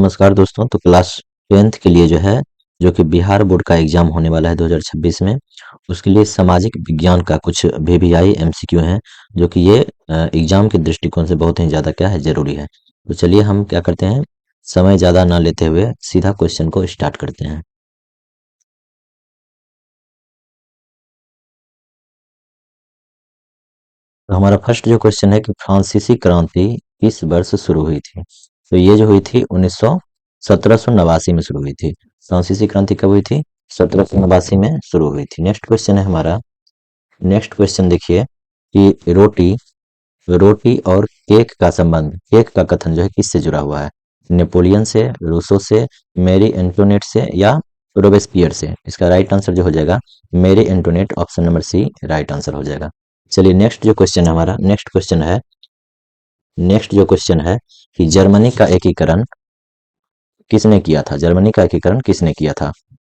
नमस्कार दोस्तों। तो क्लास 10th के लिए जो है, जो कि बिहार बोर्ड का एग्जाम होने वाला है 2026 में, उसके लिए सामाजिक विज्ञान का कुछ वीवीआई एमसीक्यू हैं, जो कि ये एग्जाम के दृष्टिकोण से बहुत ही ज़्यादा क्या है, जरूरी है। तो चलिए हम क्या करते हैं, समय ज़्यादा ना लेते हुए सीधा क्वेश्चन को स्टार्ट करते हैं। तो हमारा फर्स्ट जो क्वेश्चन है कि फ्रांसीसी क्रांति किस वर्ष शुरू हुई थी। तो ये जो हुई थी 1789 में शुरू हुई थी। फ्रांसीसी क्रांति कब हुई थी? 1789 में शुरू हुई थी। नेक्स्ट क्वेश्चन है हमारा। नेक्स्ट क्वेश्चन देखिए कि रोटी रोटी और केक का संबंध, केक का कथन जो है किससे जुड़ा हुआ है? नेपोलियन से, रूसो से, मैरी एंटोनेट से या रोबेस्पियर से? इसका राइट आंसर जो हो जाएगा Marie Antoinette, option number C right answer हो जाएगा। चलिए नेक्स्ट जो क्वेश्चन है हमारा, नेक्स्ट जो क्वेश्चन है कि जर्मनी का एकीकरण किसने किया था? जर्मनी का एकीकरण किसने किया था?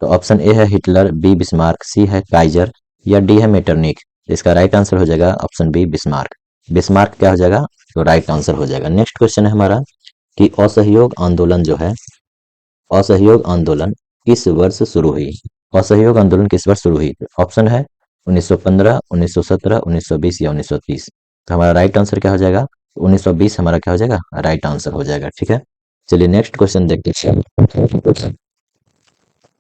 तो ऑप्शन ए है हिटलर, बी बिस्मार्क, सी है काइजर या डी है मेटरनिक। इसका राइट आंसर हो जाएगा ऑप्शन बी बिस्मार्क। बिस्मार्क क्या हो जाएगा? तो राइट आंसर हो जाएगा। नेक्स्ट क्वेश्चन है हमारा कि असहयोग आंदोलन जो है, असहयोग आंदोलन किस वर्ष शुरू हुई? असहयोग आंदोलन किस वर्ष शुरू हुई? ऑप्शन है 1915, 1917, 1920 या 1930। तो हमारा राइट आंसर क्या हो जाएगा? 1920 हमारा क्या हो जाएगा? राइट आंसर हो जाएगा। ठीक है, चलिए नेक्स्ट क्वेश्चन देखते हैं।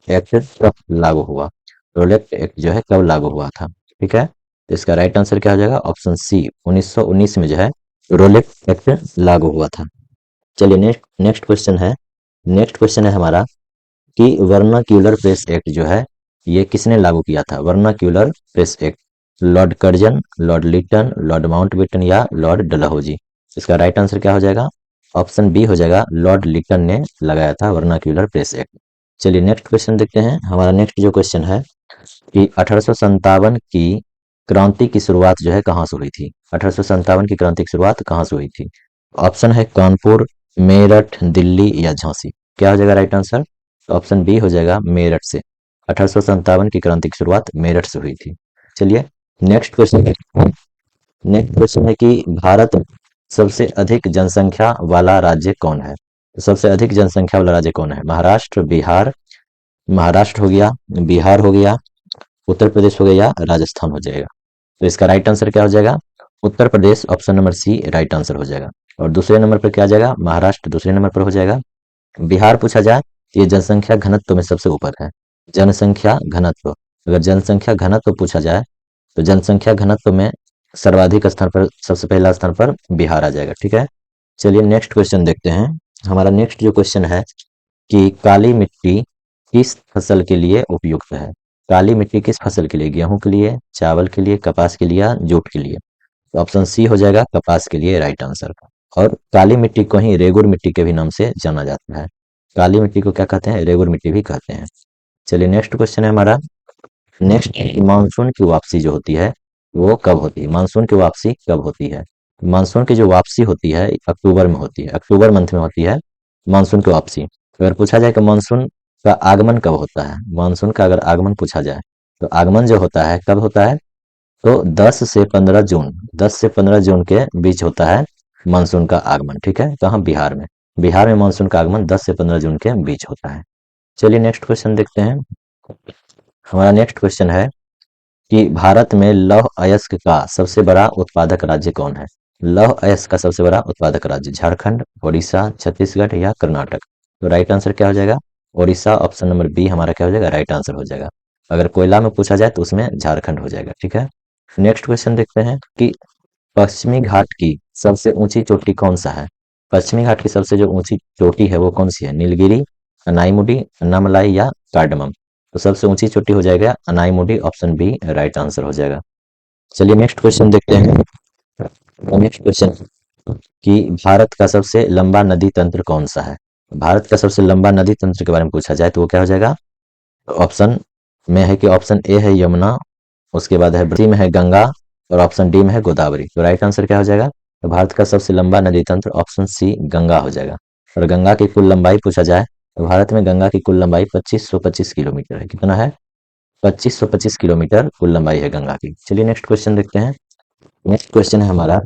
एक्ट कब लागू हुआ? रोलेट एक्ट जो है कब लागू हुआ था? ठीक है, तो इसका राइट आंसर क्या हो जाएगा? ऑप्शन सी 1919 में जो है रोलेट एक्ट लागू हुआ था। चलिए नेक्स्ट क्वेश्चन है। नेक्स्ट क्वेश्चन है हमारा कि वर्नाक्यूलर प्रेस एक्ट जो है, ये किसने लागू किया था? Vernacular press act, Lord Curzon, Lord Lytton, Lord Mountbatten या लॉर्ड डलहौजी? इसका राइट आंसर क्या हो जाएगा? ऑप्शन बी हो जाएगा, लॉर्ड लिटन ने लगाया था वर्नाक्यूलर प्रेस एक्ट। चलिए नेक्स्ट क्वेश्चन देखते हैं। हमारा नेक्स्ट जो क्वेश्चन है कि 1857 की क्रांति की शुरुआत जो है कहाँ से हुई थी? 1857 की क्रांति की शुरुआत कहाँ से हुई थी? ऑप्शन है कानपुर, मेरठ, दिल्ली या झांसी। क्या हो जाएगा राइट आंसर? ऑप्शन बी हो जाएगा मेरठ से। 1857 की क्रांति की शुरुआत मेरठ से हुई थी। चलिए नेक्स्ट क्वेश्चन। नेक्स्ट क्वेश्चन है कि भारत में सबसे अधिक जनसंख्या वाला राज्य कौन है? तो सबसे अधिक जनसंख्या वाला राज्य कौन है? महाराष्ट्र, बिहार, महाराष्ट्र हो गया, बिहार हो गया, उत्तर प्रदेश हो गया या राजस्थान हो जाएगा? तो इसका राइट आंसर क्या हो जाएगा? Uttar Pradesh, option number C right answer हो जाएगा। और दूसरे नंबर पर क्या आ जाएगा? महाराष्ट्र दूसरे नंबर पर हो जाएगा। बिहार पूछा जाए तो ये जनसंख्या घनत्व में सबसे ऊपर है। जनसंख्या घनत्व, अगर जनसंख्या घनत्व पूछा जाए तो जनसंख्या घनत्व में सर्वाधिक स्थान पर, सबसे पहला स्थान पर बिहार आ जाएगा। ठीक है, चलिए नेक्स्ट क्वेश्चन देखते हैं। हमारा नेक्स्ट जो क्वेश्चन है कि काली मिट्टी किस फसल के लिए उपयुक्त है? काली मिट्टी किस फसल के लिए? गेहूं के लिए, चावल के लिए, कपास के लिए या जूट के लिए? तो ऑप्शन सी हो जाएगा कपास के लिए राइट आंसर। और काली मिट्टी को ही रेगुर मिट्टी के भी नाम से जाना जाता है। काली मिट्टी को क्या कहते हैं? रेगुर मिट्टी भी कहते हैं। चलिए नेक्स्ट क्वेश्चन है हमारा। नेक्स्ट मानसून की वापसी जो होती है वो कब होती है? मानसून की वापसी कब होती है? मानसून की जो वापसी होती है अक्टूबर में होती है, अक्टूबर मंथ में होती है मानसून की वापसी। अगर पूछा जाए कि मानसून का आगमन कब होता है, मानसून का अगर आगमन पूछा जाए तो आगमन जो होता है कब होता है? तो 10 से 15 जून के बीच होता है मानसून का आगमन। ठीक है, कहाँ? बिहार में। बिहार में मानसून का आगमन 10 से 15 जून के बीच होता है। चलिए नेक्स्ट क्वेश्चन देखते हैं। हमारा नेक्स्ट क्वेश्चन है कि भारत में लौह अयस्क का सबसे बड़ा उत्पादक राज्य कौन है? लौह अयस्क का सबसे बड़ा उत्पादक राज्य झारखंड, उड़ीसा, छत्तीसगढ़ या कर्नाटक? तो राइट आंसर क्या हो जाएगा? उड़ीसा, ऑप्शन नंबर बी हमारा क्या हो जाएगा? राइट आंसर हो जाएगा। अगर कोयला में पूछा जाए तो उसमें झारखंड हो जाएगा। ठीक है, नेक्स्ट क्वेश्चन देखते हैं कि पश्चिमी घाट की सबसे ऊंची चोटी कौन सा है? पश्चिमी घाट की सबसे जो ऊंची चोटी है वो कौन सी है? नीलगिरी, अनाईमुडी, अन्नामलाई या कार्डमम? तो सबसे ऊंची चोटी हो जाएगा Anamudi, option B right answer हो जाएगा। चलिए नेक्स्ट क्वेश्चन देखते हैं। नेक्स्ट क्वेश्चन कि भारत का सबसे लंबा नदी तंत्र कौन सा है? भारत का सबसे लंबा नदी तंत्र के बारे में पूछा जाए तो वो क्या हो जाएगा? ऑप्शन में है कि ऑप्शन ए है यमुना, उसके बाद है सी में है गंगा और ऑप्शन डी में है गोदावरी। तो राइट आंसर क्या हो जाएगा? तो भारत का सबसे लंबा नदी तंत्र ऑप्शन सी गंगा हो जाएगा। और गंगा की कुल लंबाई पूछा जाए तो भारत में गंगा की कुल लंबाई 2525 किलोमीटर है। कितना है? 2525 किलोमीटर कुल लंबाई है गंगा की। चलिए नेक्स्ट क्वेश्चन देखते हैं। नेक्स्ट क्वेश्चन है हमारा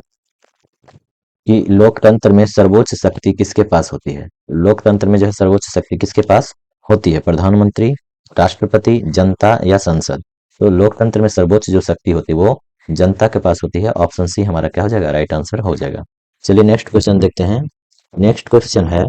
कि लोकतंत्र में सर्वोच्च शक्ति किसके पास होती है? लोकतंत्र में जो है सर्वोच्च शक्ति किसके पास होती है, प्रधानमंत्री, राष्ट्रपति, जनता या संसद। तो लोकतंत्र में सर्वोच्च जो शक्ति होती है वो जनता के पास होती है। ऑप्शन सी हमारा क्या हो जाएगा, राइट आंसर हो जाएगा। चलिए नेक्स्ट क्वेश्चन देखते हैं। नेक्स्ट क्वेश्चन है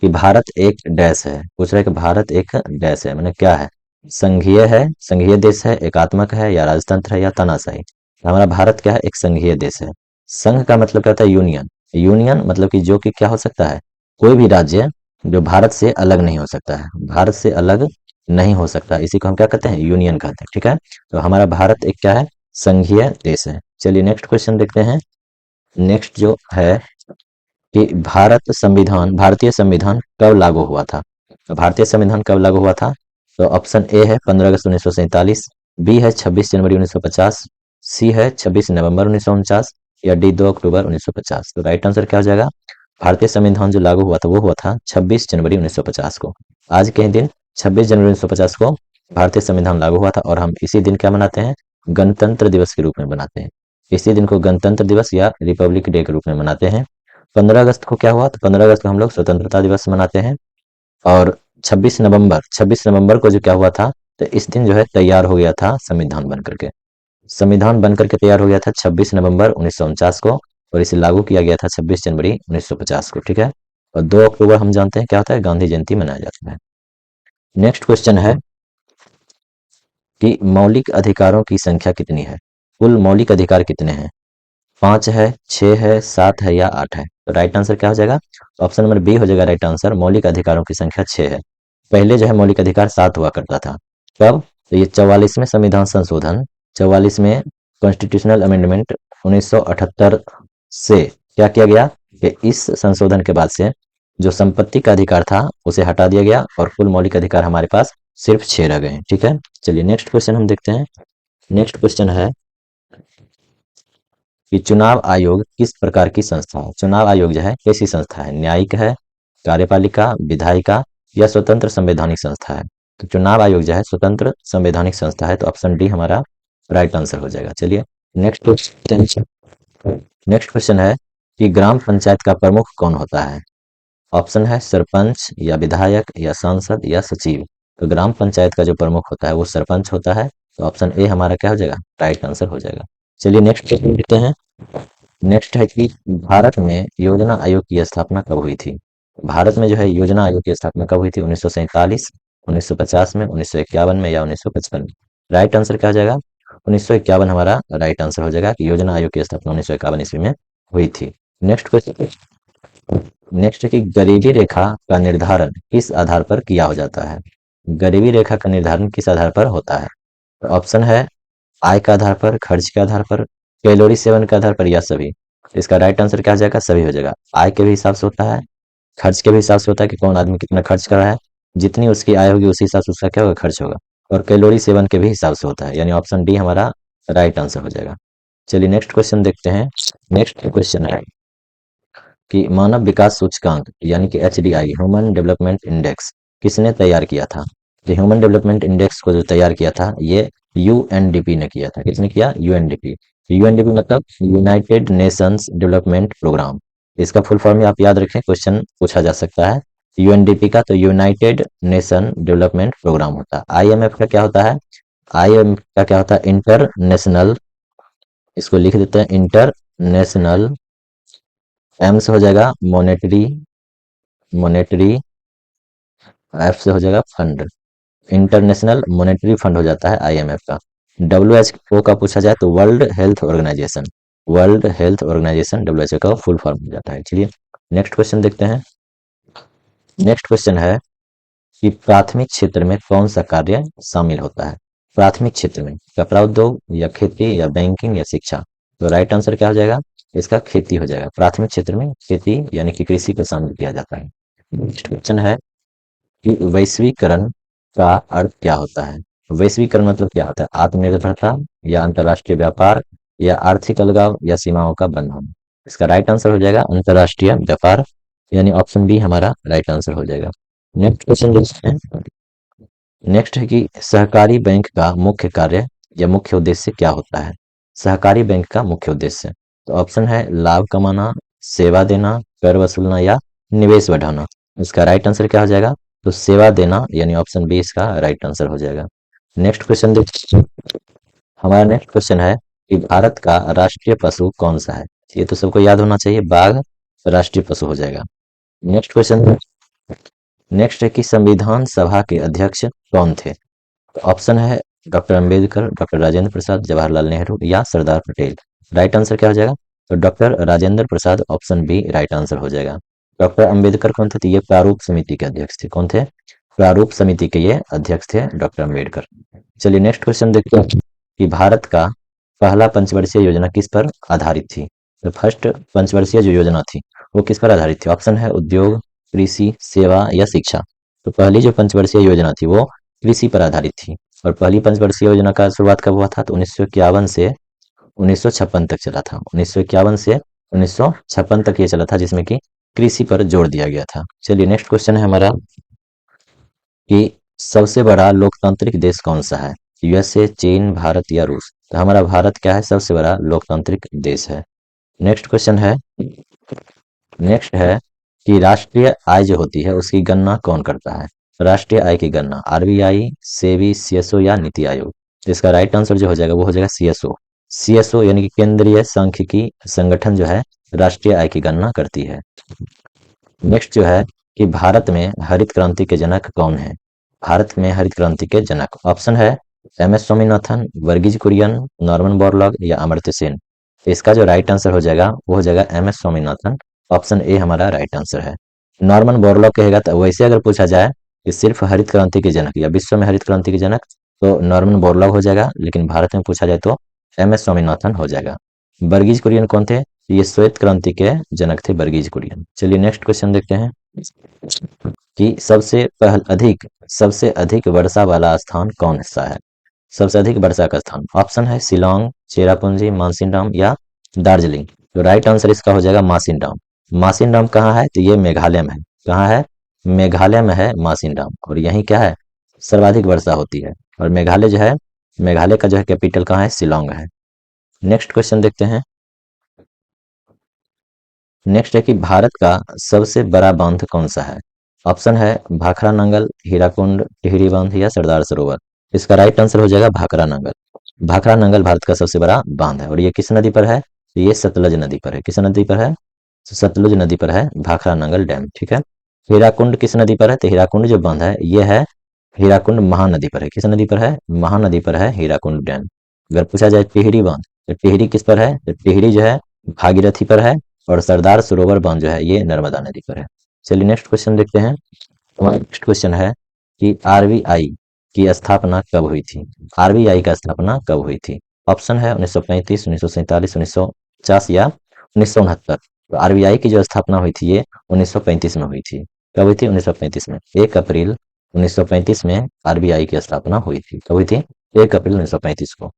कि भारत एक डैश है, पूछ रहा है कि भारत एक डैश है, मैंने क्या है, संघीय देश है, एकात्मक है या राजतंत्र है या तानाशाही। हमारा भारत क्या है, एक संघीय देश है। संघ का मतलब क्या होता है, यूनियन। यूनियन मतलब कि जो कि क्या हो सकता है, कोई भी राज्य जो भारत से अलग नहीं हो सकता है, भारत से अलग नहीं हो सकता, इसी को हम क्या कहते हैं, यूनियन कहते हैं। ठीक है, तो हमारा भारत एक क्या है, संघीय देश है। चलिए नेक्स्ट क्वेश्चन देखते हैं। नेक्स्ट जो है कि भारतीय संविधान कब लागू हुआ था। तो भारतीय संविधान कब लागू हुआ था, तो ऑप्शन ए है 15 अगस्त 1947, बी है 26 जनवरी 1950, सी है 26 नवंबर 1949 या डी 2 अक्टूबर 1950। तो राइट आंसर क्या हो जाएगा, भारतीय संविधान जो लागू हुआ था वो हुआ था 26 जनवरी 1950 को। आज के ही दिन 26 जनवरी 1950 को भारतीय संविधान लागू हुआ था और हम इसी दिन क्या मनाते हैं, गणतंत्र दिवस के रूप में मनाते हैं। इसी दिन को गणतंत्र दिवस या रिपब्लिक डे के रूप में मनाते हैं। 15 अगस्त को क्या हुआ, तो 15 अगस्त को हम लोग स्वतंत्रता दिवस मनाते हैं। और 26 नवंबर को जो क्या हुआ था, तो इस दिन जो है तैयार हो गया था संविधान बन करके। संविधान बन करके तैयार हो गया था 26 नवंबर 1949 को, और इसे लागू किया गया था 26 जनवरी 1950 को। ठीक है, और 2 अक्टूबर हम जानते हैं क्या होता है, गांधी जयंती मनाया जाता है। नेक्स्ट क्वेश्चन है कि मौलिक अधिकारों की संख्या कितनी है, कुल मौलिक अधिकार कितने हैं। 5 है, 6 है, 7 है या 8 है। तो राइट आंसर क्या हो जाएगा, ऑप्शन नंबर बी हो जाएगा राइट आंसर। मौलिक अधिकारों की संख्या 6 है। पहले जो है मौलिक अधिकार 7 हुआ करता था। कब, तो ये 44वें संविधान संशोधन, 44वें कॉन्स्टिट्यूशनल अमेंडमेंट 1978 से क्या किया गया कि इस संशोधन के बाद से जो संपत्ति का अधिकार था उसे हटा दिया गया और कुल मौलिक अधिकार हमारे पास सिर्फ 6 रह गए। ठीक है, चलिए नेक्स्ट क्वेश्चन हम देखते हैं। नेक्स्ट क्वेश्चन है कि चुनाव आयोग किस प्रकार की संस्था है। चुनाव आयोग जो है कैसी संस्था है, न्यायिक है, कार्यपालिका, विधायिका या स्वतंत्र संवैधानिक संस्था है। तो चुनाव आयोग जो है स्वतंत्र संवैधानिक संस्था है, तो ऑप्शन डी हमारा राइट आंसर हो जाएगा। चलिए नेक्स्ट क्वेश्चन है कि ग्राम पंचायत का प्रमुख कौन होता है। ऑप्शन है सरपंच या विधायक या सांसद या सचिव। तो ग्राम पंचायत का जो प्रमुख होता है वो सरपंच होता है, तो ऑप्शन ए हमारा क्या हो जाएगा, राइट आंसर हो जाएगा। चलिए नेक्स्ट क्वेश्चन देखते हैं। नेक्स्ट है कि भारत में योजना आयोग की स्थापना कब हुई थी। भारत में जो है योजना आयोग की स्थापना कब हुई थी, 1947, 1950 में, 1951 में या 1955 में। राइट आंसर क्या हो जाएगा, 1951 हमारा राइट आंसर हो जाएगा कि योजना आयोग की स्थापना 1951 ईस्वी में हुई थी। नेक्स्ट क्वेश्चन, नेक्स्ट है कि गरीबी रेखा का निर्धारण किस आधार पर किया हो जाता है। गरीबी रेखा का निर्धारण किस आधार पर होता है। ऑप्शन है आय के आधार पर, खर्च के आधार पर, कैलोरी सेवन के आधार पर या सभी। इसका राइट आंसर क्या हो जाएगा, सभी हो जाएगा। आय के भी हिसाब से होता है, खर्च के भी हिसाब से होता है कि कौन आदमी कितना खर्च कर रहा है, जितनी उसकी आय होगी उसी हिसाब से उसका क्या होगा, खर्च होगा। और कैलोरी सेवन के भी हिसाब से होता है, यानी ऑप्शन डी हमारा राइट आंसर हो जाएगा। चलिए नेक्स्ट क्वेश्चन देखते हैं। नेक्स्ट क्वेश्चन है कि मानव विकास सूचकांक यानी कि HDI, ह्यूमन डेवलपमेंट इंडेक्स, किसने तैयार किया था। जो ह्यूमन डेवलपमेंट इंडेक्स को जो तैयार किया था ये UNDP ने किया था। किसने किया, UNDP। UNDP मतलब यूनाइटेड नेशंस डेवलपमेंट प्रोग्राम। इसका फुल फॉर्म आप याद रखें, क्वेश्चन पूछा जा सकता है। UNDP का तो यूनाइटेड नेशन डेवलपमेंट प्रोग्राम होता है। IMF का क्या होता है, IMF का क्या होता है, इंटरनेशनल, इसको लिख देते हैं इंटरनेशनल। M से हो जाएगा मॉनेटरी, F से हो जाएगा फंड, इंटरनेशनल मॉनेटरी फंड हो जाता है IMF का। WHO का पूछा जाए तो वर्ल्ड हेल्थ ऑर्गेनाइजेशन, WHO का फुल फॉर्म हो जाता है। चलिए नेक्स्ट क्वेश्चन देखते हैं। नेक्स्ट क्वेश्चन है कि प्राथमिक क्षेत्र में कौन सा कार्य शामिल होता है। प्राथमिक क्षेत्र में कपड़ा उद्योग या खेती या बैंकिंग या शिक्षा। तो राइट आंसर क्या हो जाएगा, इसका खेती हो जाएगा। प्राथमिक क्षेत्र में खेती यानी कि कृषि को शामिल किया जाता है। नेक्स्ट क्वेश्चन है कि वैश्वीकरण का अर्थ क्या होता है। वैश्वीकरण मतलब क्या होता है, आत्मनिर्भरता या अंतर्राष्ट्रीय व्यापार या आर्थिक अलगाव या सीमाओं का बंद होना। इसका राइट आंसर हो जाएगा अंतर्राष्ट्रीय व्यापार, यानी ऑप्शन बी हमारा राइट आंसर हो जाएगा। नेक्स्ट क्वेश्चन देखते हैं। नेक्स्ट है कि सहकारी बैंक का मुख्य कार्य या मुख्य उद्देश्य क्या होता है। सहकारी बैंक का मुख्य उद्देश्य, तो ऑप्शन है लाभ कमाना, सेवा देना, कर वसूलना या निवेश बढ़ाना। इसका राइट आंसर क्या हो जाएगा? तो सेवा देना, यानी ऑप्शन बी इसका राइट आंसर हो जाएगा। नेक्स्ट क्वेश्चन देखिए। हमारा नेक्स्ट क्वेश्चन है कि भारत का राष्ट्रीय पशु कौन सा है? ये तो सबको याद होना चाहिए, बाघ राष्ट्रीय पशु हो जाएगा। नेक्स्ट क्वेश्चन, नेक्स्ट है कि संविधान सभा के अध्यक्ष कौन थे? ऑप्शन है डॉक्टर अंबेडकर, डॉक्टर राजेंद्र प्रसाद, जवाहरलाल नेहरू या सरदार पटेल। राइट आंसर क्या हो जाएगा? तो doctor Rajendra Prasad, option B right answer हो जाएगा। डॉक्टर अंबेडकर कौन थे? तो ये प्रारूप समिति के अध्यक्ष थे। कौन थे? प्रारूप समिति के ये अध्यक्ष थे डॉक्टर अंबेडकर। चलिए नेक्स्ट क्वेश्चन देखते हैं कि भारत का पहला पंचवर्षीय योजना किस पर आधारित थी? तो फर्स्ट पंचवर्षीय जो योजना थी वो किस पर आधारित थी? ऑप्शन है उद्योग, कृषि, सेवा या शिक्षा। तो पहली जो पंचवर्षीय योजना थी वो कृषि पर आधारित थी। और पहली पंचवर्षीय योजना का शुरुआत कब हुआ था? तो 1951 से 1956 तक चला था। 1951 से 1956 तक ये चला था, जिसमें कि कृषि पर जोर दिया गया था। चलिए नेक्स्ट क्वेश्चन है हमारा कि सबसे बड़ा लोकतांत्रिक देश कौन सा है? यूएसए, चीन, भारत या रूस। तो हमारा भारत क्या है? सबसे बड़ा लोकतांत्रिक देश है। नेक्स्ट क्वेश्चन है, नेक्स्ट है कि राष्ट्रीय आय जो होती है उसकी गणना कौन करता है? राष्ट्रीय आय की गणना आरबीआई, सेबी, सीएसओ या नीति आयोग। तो इसका राइट आंसर जो हो जाएगा वो हो जाएगा सीएसओ। सीएसओ यानी कि केंद्रीय सांख्यिकी संगठन जो है राष्ट्रीय आय की गणना करती है। नेक्स्ट जो है कि भारत में हरित क्रांति के जनक कौन है? भारत में हरित क्रांति के जनक, ऑप्शन है M S Swaminathan, Verghese Kurien, Norman Borlaug या अमर्त्य सेन। तो इसका जो राइट आंसर हो जाएगा वो हो जाएगा M S Swaminathan. Option A हमारा राइट आंसर है। नॉर्मन बोरलॉग कहेगा तो वैसे अगर पूछा जाए कि सिर्फ हरित क्रांति के जनक या विश्व में हरित क्रांति के जनक, तो नॉर्मन बोरलॉग हो जाएगा, लेकिन भारत में पूछा जाए तो एम एस स्वामीनाथन हो जाएगा। वर्गीज कुरियन कौन थे? ये श्वेत क्रांति के जनक थे वर्गीज कुरियन। चलिए नेक्स्ट क्वेश्चन देखते हैं कि सबसे अधिक वर्षा वाला स्थान कौन सा है? सबसे अधिक वर्षा का स्थान, ऑप्शन है शिलोंग, चेरापूंजी, मानसिनराम या दार्जिलिंग। तो राइट आंसर इसका हो जाएगा मासिनराम। मासिनराम कहाँ है? तो ये मेघालय में है। कहाँ है? मेघालय में है मासिनराम। और यहीं क्या है? सर्वाधिक वर्षा होती है। और मेघालय जो है, मेघालय का जो है कैपिटल कहाँ है? शिलोंग है। नेक्स्ट क्वेश्चन देखते हैं। नेक्स्ट है कि भारत का सबसे बड़ा बांध कौन सा है? ऑप्शन है भाखड़ा नंगल, हीराकुंड, टिहरी बांध या सरदार सरोवर। इसका राइट आंसर हो जाएगा भाखड़ा नंगल। भाखड़ा नंगल भारत का सबसे बड़ा बांध है। और ये किस नदी पर है? तो ये सतलज नदी पर है। किस नदी पर है? तो सतलुज नदी पर है भाखड़ा नंगल डैम। ठीक है। हीराकुंड किस नदी पर है? तो हीराकुंड जो बांध है ये है हीराकुंड महानदी पर है। किस नदी पर है? महानदी पर है हीराकुंड डैम। अगर पूछा जाए टिहरी बांध, तो टिहरी किस पर है? तो टिहरी जो है भागीरथी पर है। और सरदार सरोवर बांध जो है ये नर्मदा नदी पर है। चलिए नेक्स्ट क्वेश्चन देखते हैं। हमारा नेक्स्ट क्वेश्चन है कि आरबीआई की स्थापना कब हुई थी? आरबीआई का स्थापना कब हुई थी? ऑप्शन है 1935, 1947, 1950 या 1969। तो आरबीआई की जो स्थापना हुई थी ये 1935 में हुई थी। कब हुई थी? 1935 में। 1 अप्रैल 1935 में आरबीआई की स्थापना हुई थी। कब हुई थी? 1 अप्रैल 1935 को।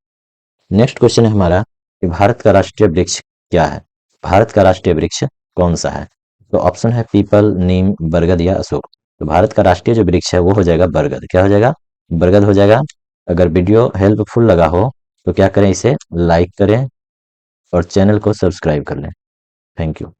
नेक्स्ट क्वेश्चन है हमारा कि भारत का राष्ट्रीय वृक्ष क्या है? भारत का राष्ट्रीय वृक्ष कौन सा है? तो ऑप्शन है पीपल, नीम, बरगद या अशोक। तो भारत का राष्ट्रीय जो वृक्ष है वो हो जाएगा बरगद। क्या हो जाएगा? बरगद हो जाएगा। अगर वीडियो हेल्पफुल लगा हो तो क्या करें? इसे लाइक करें और चैनल को सब्सक्राइब कर लें। Thank you.